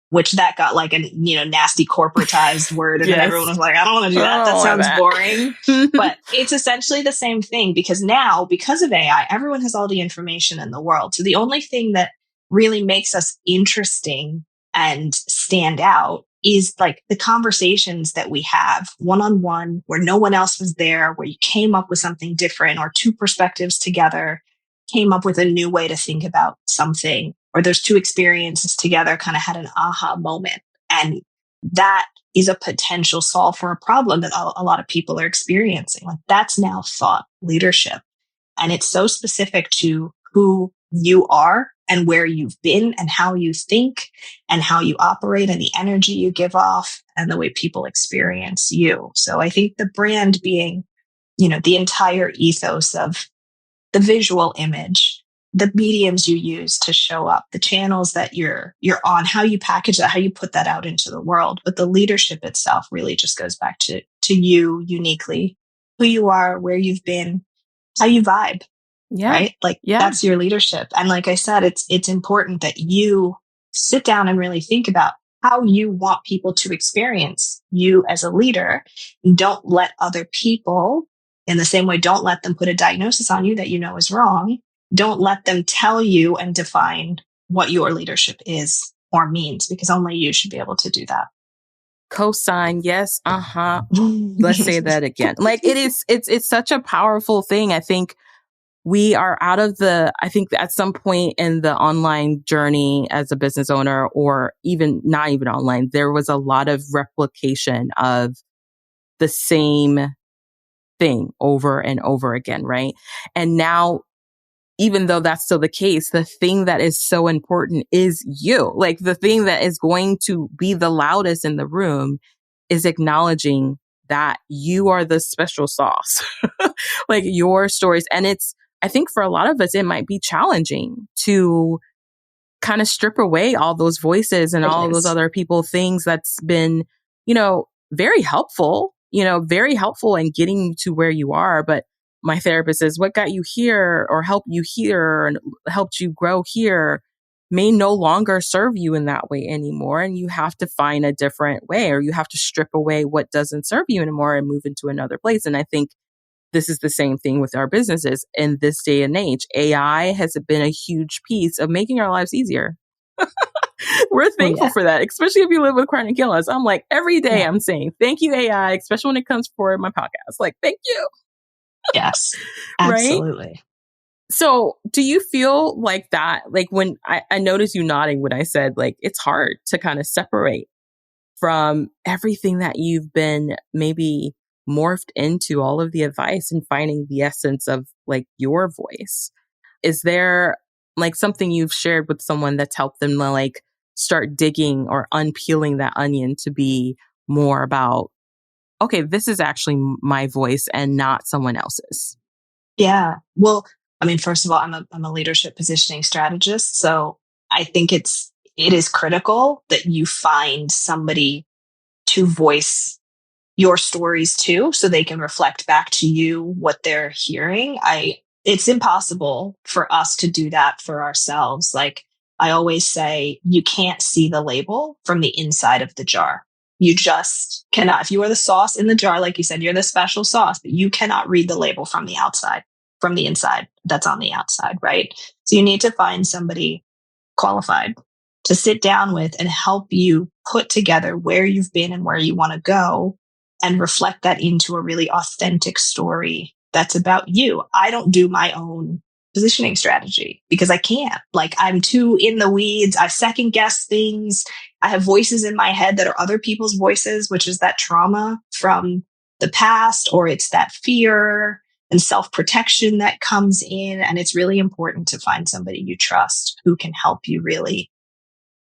Speaker 1: which that got like a nasty corporatized word, and then everyone
Speaker 2: Yes.
Speaker 1: was like, I don't want to do that. That
Speaker 2: Oh,
Speaker 1: sounds
Speaker 2: that.
Speaker 1: boring. But it's essentially the same thing, because now, because of AI, everyone has all the information in the world. So the only thing that really makes us interesting and stand out is like the conversations that we have one-on-one, where no one else was there, where you came up with something different, or two perspectives together came up with a new way to think about something, or those two experiences together kind of had an aha moment. And that is a potential solve for a problem that a lot of people are experiencing. Like, that's now thought leadership. And it's so specific to who you are and where you've been and how you think and how you operate and the energy you give off and the way people experience you. So I think the brand being, the entire ethos of the visual image, the mediums you use to show up, the channels that you're on, how you package that, how you put that out into the world. But the leadership itself really just goes back to you uniquely, who you are, where you've been, how you vibe,
Speaker 2: Yeah.
Speaker 1: right? Like,
Speaker 2: Yeah.
Speaker 1: that's your leadership. And like I said, it's important that you sit down and really think about how you want people to experience you as a leader. Don't let other people, in the same way, don't let them put a diagnosis on you that is wrong. Don't let them tell you and define what your leadership is or means, because only you should be able to do that.
Speaker 2: Cosign. Yes. Uh-huh. Let's say that again. Like, it's such a powerful thing. I think we are out of I think at some point in the online journey as a business owner, or even not even online, there was a lot of replication of the same thing over and over again, right? And now, even though that's still the case, the thing that is so important is you. Like, the thing that is going to be the loudest in the room is acknowledging that you are the special sauce, like your stories. And I think for a lot of us, it might be challenging to kind of strip away all those voices and all those other people things that's been, very helpful, very helpful in getting you to where you are. But my therapist says, what got you here or helped you here and helped you grow here may no longer serve you in that way anymore. And you have to find a different way, or you have to strip away what doesn't serve you anymore and move into another place. And I think this is the same thing with our businesses in this day and age. AI has been a huge piece of making our lives easier. We're thankful for that, especially if you live with chronic illness. I'm like, every day I'm saying, thank you, AI, especially when it comes for my podcast. Like, thank you.
Speaker 1: Yes,
Speaker 2: right?
Speaker 1: absolutely.
Speaker 2: So do you feel like that? Like, when I noticed you nodding when I said, like, it's hard to kind of separate from everything that you've been maybe morphed into, all of the advice and finding the essence of like your voice. Is there like something you've shared with someone that's helped them to like start digging or unpeeling that onion to be more about, okay, this is actually my voice and not someone else's?
Speaker 1: Yeah. Well, I mean, first of all, I'm a leadership positioning strategist. So I think it is critical that you find somebody to voice your stories to, so they can reflect back to you what they're hearing. It's impossible for us to do that for ourselves. Like, I always say, you can't see the label from the inside of the jar. You just cannot. If you are the sauce in the jar, like you said, you're the special sauce, but you cannot read the label from the outside, from the inside that's on the outside, right? So you need to find somebody qualified to sit down with and help you put together where you've been and where you want to go, and reflect that into a really authentic story that's about you. I don't do my own positioning strategy because I can't. Like, I'm too in the weeds. I second guess things. I have voices in my head that are other people's voices, which is that trauma from the past, or it's that fear and self-protection that comes in. And it's really important to find somebody you trust who can help you really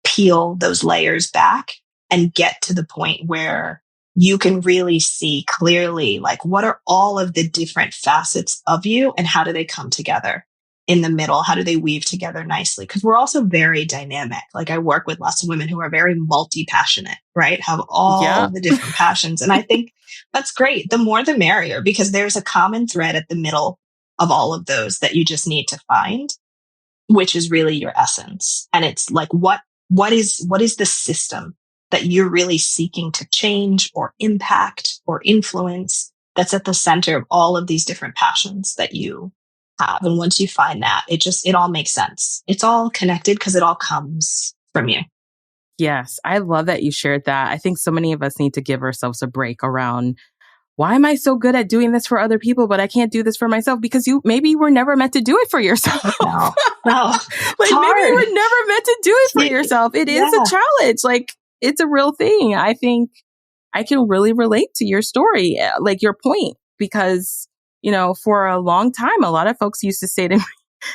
Speaker 1: peel those layers back and get to the point where you can really see clearly, like, what are all of the different facets of you and how do they come together in the middle? How do they weave together nicely? Because we're also very dynamic. Like, I work with lots of women who are very multi-passionate, right? Have all
Speaker 2: Yeah.
Speaker 1: the different passions. And I think that's great. The more the merrier, because there's a common thread at the middle of all of those that you just need to find, which is really your essence. And it's like, what is the system that you're really seeking to change or impact or influence that's at the center of all of these different passions that you have? And once you find that, it all makes sense. It's all connected because it all comes from you.
Speaker 2: Yes, I love that you shared that. I think so many of us need to give ourselves a break around, why am I so good at doing this for other people, but I can't do this for myself? Because maybe you were never meant to do it for yourself.
Speaker 1: No,
Speaker 2: Like, maybe you were never meant to do it for yourself. It is a challenge. Like, it's a real thing. I think I can really relate to your story, like your point, because, for a long time, a lot of folks used to say to me,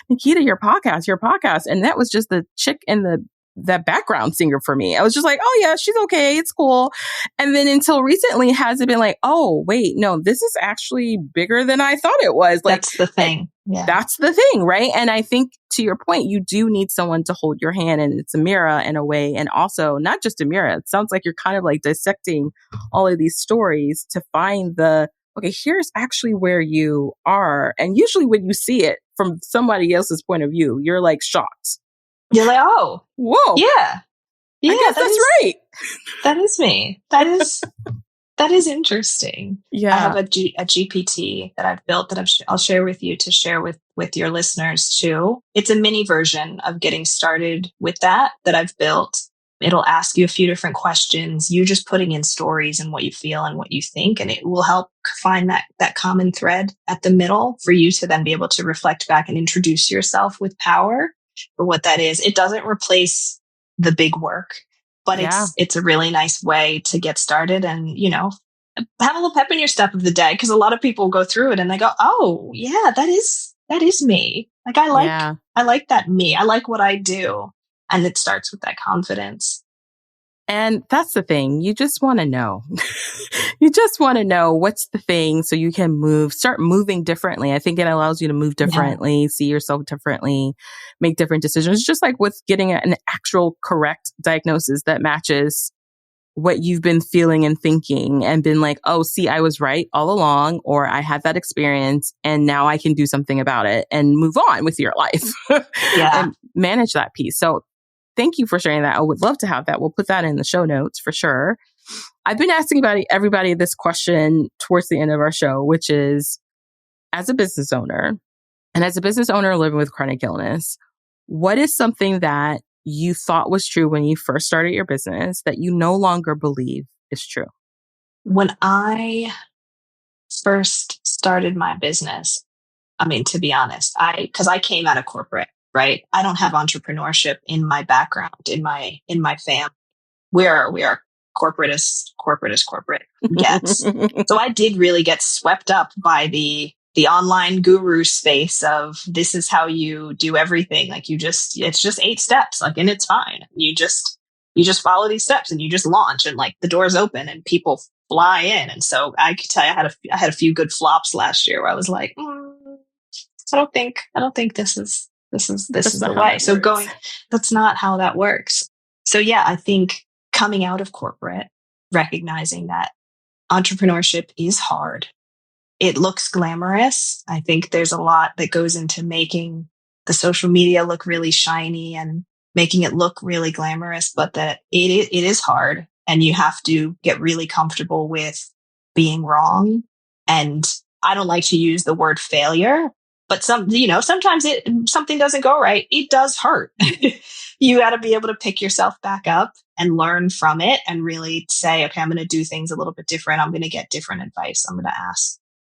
Speaker 2: Nikita, your podcast. And that was just the chick in that background singer for me. I was just like, oh yeah, she's okay. It's cool. And then until recently has it been like, oh wait, no, this is actually bigger than I thought it was. Like,
Speaker 1: that's the thing. Yeah.
Speaker 2: That's the thing, right? And I think to your point, you do need someone to hold your hand, and it's a mirror in a way. And also not just a mirror. It sounds like you're kind of like dissecting all of these stories to find okay, here's actually where you are. And usually when you see it from somebody else's point of view, you're like shocked.
Speaker 1: You're like, oh,
Speaker 2: whoa.
Speaker 1: Yeah.
Speaker 2: I guess that's right.
Speaker 1: That is me. That is interesting.
Speaker 2: Yeah.
Speaker 1: I have a GPT that I've built that I'll share with you to share with your listeners too. It's a mini version of getting started with that I've built. It'll ask you a few different questions. You just putting in stories and what you feel and what you think, and it will help find that common thread at the middle for you to then be able to reflect back and introduce yourself with power for what that is. It doesn't replace the big work, but it's a really nice way to get started and, have a little pep in your step of the day. Because a lot of people go through it and they go, oh yeah, that is me. Like, I like that me. I like what I do. And it starts with that confidence.
Speaker 2: And that's the thing. You just want to know. You just want to know what's the thing so you can start moving differently. I think it allows you to move differently, see yourself differently, make different decisions. Just like with getting an actual correct diagnosis that matches what you've been feeling and thinking and been like, oh, see, I was right all along, or I had that experience and now I can do something about it and move on with your life and manage that piece. So thank you for sharing that. I would love to have that. We'll put that in the show notes for sure. I've been asking everybody this question towards the end of our show, which is, as a business owner living with chronic illness, what is something that you thought was true when you first started your business that you no longer believe is true?
Speaker 1: When I first started my business, I mean, to be honest, because I came out of corporate, right? I don't have entrepreneurship in my background, in my family. We are corporate as corporate gets. So I did really get swept up by the online guru space of, this is how you do everything. Like, it's just 8 steps, like, and it's fine. You just follow these steps and you just launch, and like the doors open and people fly in. And so I could tell you, I had a few good flops last year where I was like, I don't think this is the way. So that's not how that works. So yeah, I think coming out of corporate, recognizing that entrepreneurship is hard. It looks glamorous. I think there's a lot that goes into making the social media look really shiny and making it look really glamorous, but that it is hard, and you have to get really comfortable with being wrong. And I don't like to use the word failure, but sometimes something doesn't go right. It does hurt. You got to be able to pick yourself back up and learn from it and really say, okay, I'm going to do things a little bit different. I'm going to get different advice. I'm going to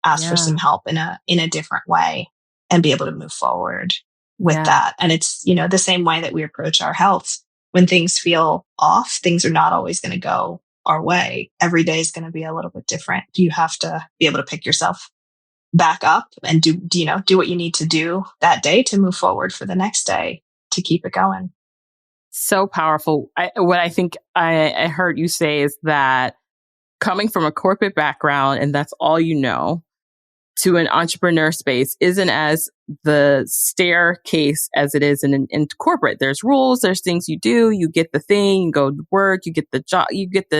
Speaker 1: ask for some help in a different way. and be able to move forward with
Speaker 2: Yeah.
Speaker 1: that. And it's, the same way that we approach our health. When things feel off, things are not always going to go our way. Every day is going to be a little bit different. You have to be able to pick yourself back up and do what you need to do that day to move forward for the next day to keep it going.
Speaker 2: So powerful. What I think I heard you say is that coming from a corporate background and that's all you know, to an entrepreneur space isn't as the staircase as it is in corporate. There's rules, there's things you do, you get the thing, you go to work, you get the job, you get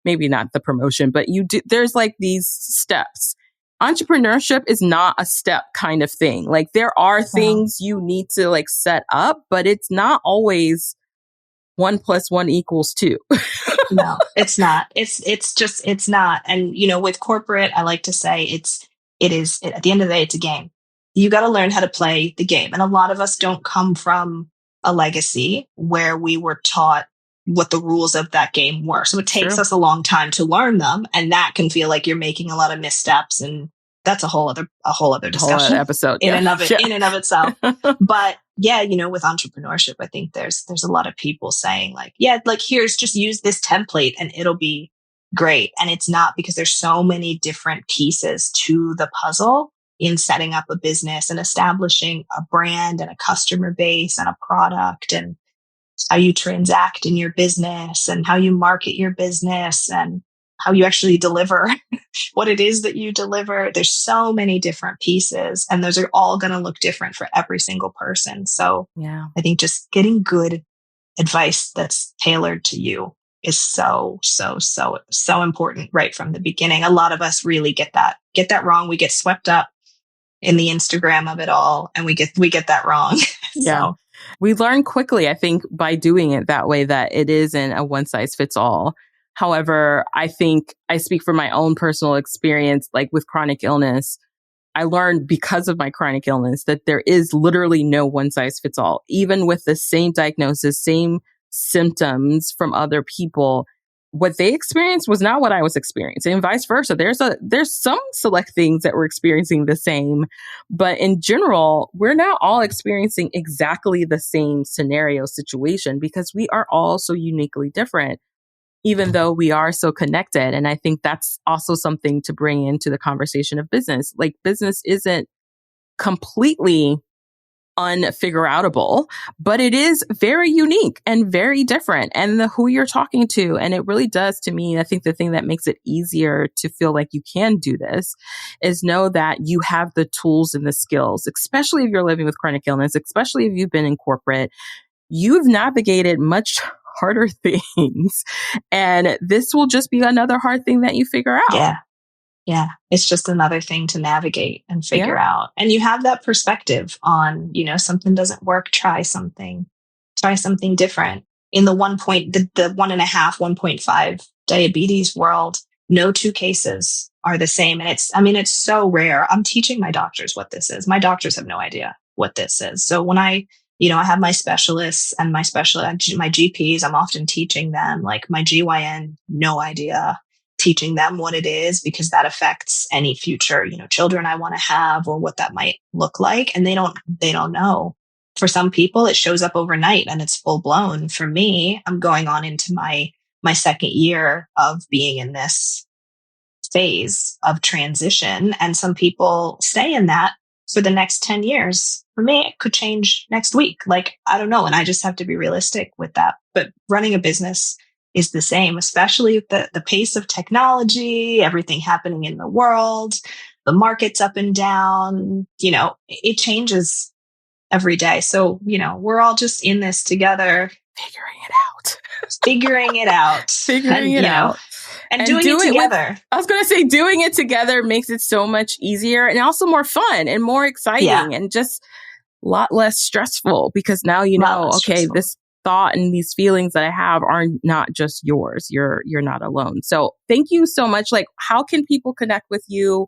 Speaker 2: maybe not the promotion, but there's like these steps. Entrepreneurship is not a step kind of thing. Like there are things you need to like set up, but it's not always 1 + 1 = 2.
Speaker 1: No, it's not. It's not. And, with corporate, I like to say at the end of the day, it's a game. You got to learn how to play the game. And a lot of us don't come from a legacy where we were taught what the rules of that game were. So it takes us a long time to learn them. And that can feel like you're making a lot of missteps. And that's a whole other discussion
Speaker 2: episode
Speaker 1: in and of itself. But yeah, with entrepreneurship, I think there's a lot of people saying like, yeah, like just use this template and it'll be great. And it's not, because there's so many different pieces to the puzzle in setting up a business and establishing a brand and a customer base and a product, and how you transact in your business and how you market your business and how you actually deliver what it is that you deliver. There's so many different pieces, and those are all going to look different for every single person. So
Speaker 2: yeah,
Speaker 1: I think just getting good advice that's tailored to you is so, so, so, so important right from the beginning. A lot of us really get that wrong. We get swept up in the Instagram of it all, and we get that wrong.
Speaker 2: Yeah.
Speaker 1: So
Speaker 2: we learn quickly, I think, by doing it that way, that it isn't a one size fits all. However, I think I speak from my own personal experience, like with chronic illness. I learned because of my chronic illness that there is literally no one size fits all. Even with the same diagnosis, same symptoms from other people, what they experienced was not what I was experiencing, and vice versa. There's some select things that we're experiencing the same, but in general, we're not all experiencing exactly the same scenario situation, because we are all so uniquely different, even though we are so connected. And I think that's also something to bring into the conversation of business. Like business isn't completely unfigure-outable, but it is very unique and very different, and who you're talking to. And it really does, to me, I think the thing that makes it easier to feel like you can do this is know that you have the tools and the skills, especially if you're living with chronic illness, especially if you've been in corporate. You've navigated much harder things, and this will just be another hard thing that you figure out.
Speaker 1: Yeah. It's just another thing to navigate and figure out. And you have that perspective on, something doesn't work, try something different. In the 1.5, 1.5 diabetes world, no two cases are the same. And it's so rare. I'm teaching my doctors what this is. My doctors have no idea what this is. So when I have my specialists and my GPs, I'm often teaching them, like my GYN, no idea, teaching them what it is, because that affects any future, children I want to have, or what that might look like. And they don't know. For some people, it shows up overnight and it's full blown. For me, I'm going on into my second year of being in this phase of transition. And some people stay in that for the next 10 years. For me, it could change next week. Like, I don't know. And I just have to be realistic with that. But running a business is the same, especially the pace of technology, everything happening in the world, the market's up and down, it changes every day. So, we're all just in this together, figuring it out, and doing it together.
Speaker 2: I was going to say, doing it together makes it so much easier, and also more fun and more exciting, and just a lot less stressful, because now this thought and these feelings that I have are not just yours. You're not alone. So thank you so much. Like, how can people connect with you?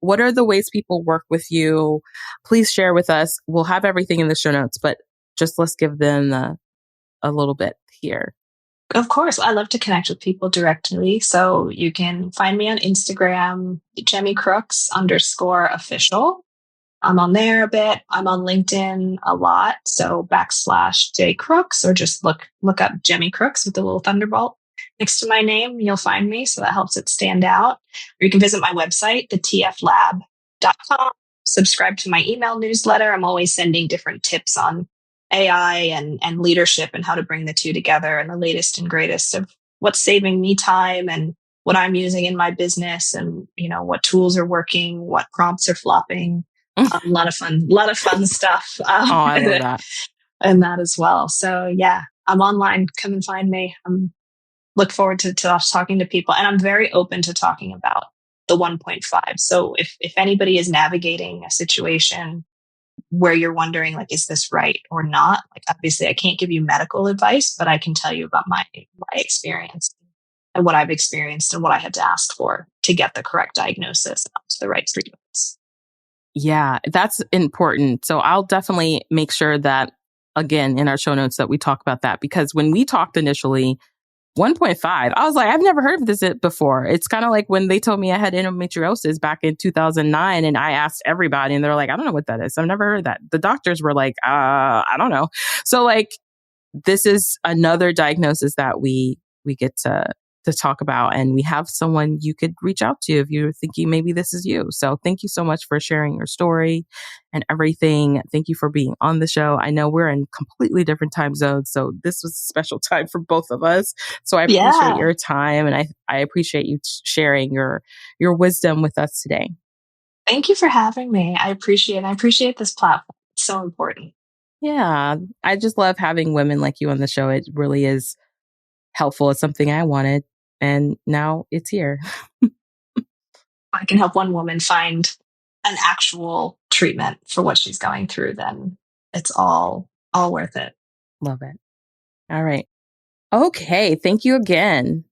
Speaker 2: What are the ways people work with you? Please share with us. We'll have everything in the show notes, but just let's give them a little bit here.
Speaker 1: Of course. I love to connect with people directly. So you can find me on Instagram, Jemi Crookes _official. I'm on there a bit. I'm on LinkedIn a lot. So /J Crookes, or just look up Jemi Crookes with the little thunderbolt next to my name. You'll find me. So that helps it stand out. Or you can visit my website, thetflab.com. Subscribe to my email newsletter. I'm always sending different tips on AI and leadership and how to bring the two together, and the latest and greatest of what's saving me time and what I'm using in my business, and what tools are working, what prompts are flopping. A lot of fun stuff.
Speaker 2: Oh, I love that.
Speaker 1: And that as well. So yeah, I'm online. Come and find me. Look forward to talking to people, and I'm very open to talking about the 1.5. So if anybody is navigating a situation where you're wondering, like, is this right or not? Like, obviously I can't give you medical advice, but I can tell you about my experience and what I've experienced and what I had to ask for to get the correct diagnosis to the right treatments.
Speaker 2: Yeah, that's important. So I'll definitely make sure that, again, in our show notes that we talk about that, because when we talked initially, 1.5, I was like, I've never heard of this before. It's kind of like when they told me I had endometriosis back in 2009, and I asked everybody and they're like, I don't know what that is. I've never heard of that. The doctors were like, I don't know. So like, this is another diagnosis that we get to talk about, and we have someone you could reach out to if you're thinking maybe this is you. So thank you so much for sharing your story and everything. Thank you for being on the show. I know we're in completely different time zones, so this was a special time for both of us. So I appreciate your time, and I appreciate you sharing your wisdom with us today.
Speaker 1: Thank you for having me. I appreciate this platform. It's so important.
Speaker 2: Yeah, I just love having women like you on the show. It really is helpful. It's something I wanted, and now it's here.
Speaker 1: I can help one woman find an actual treatment for what she's going through, then it's all worth it.
Speaker 2: Love it. All right. Okay. Thank you again.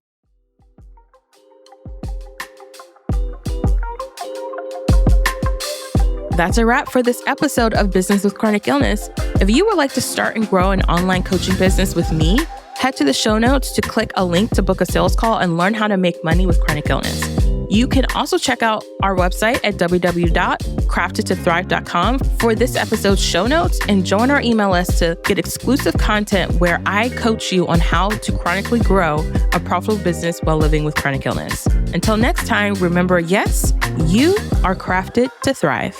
Speaker 2: That's a wrap for this episode of Business with Chronic Illness. If you would like to start and grow an online coaching business with me, head to the show notes to click a link to book a sales call and learn how to make money with chronic illness. You can also check out our website at www.craftedtothrive.com for this episode's show notes, and join our email list to get exclusive content where I coach you on how to chronically grow a profitable business while living with chronic illness. Until next time, remember, yes, you are crafted to thrive.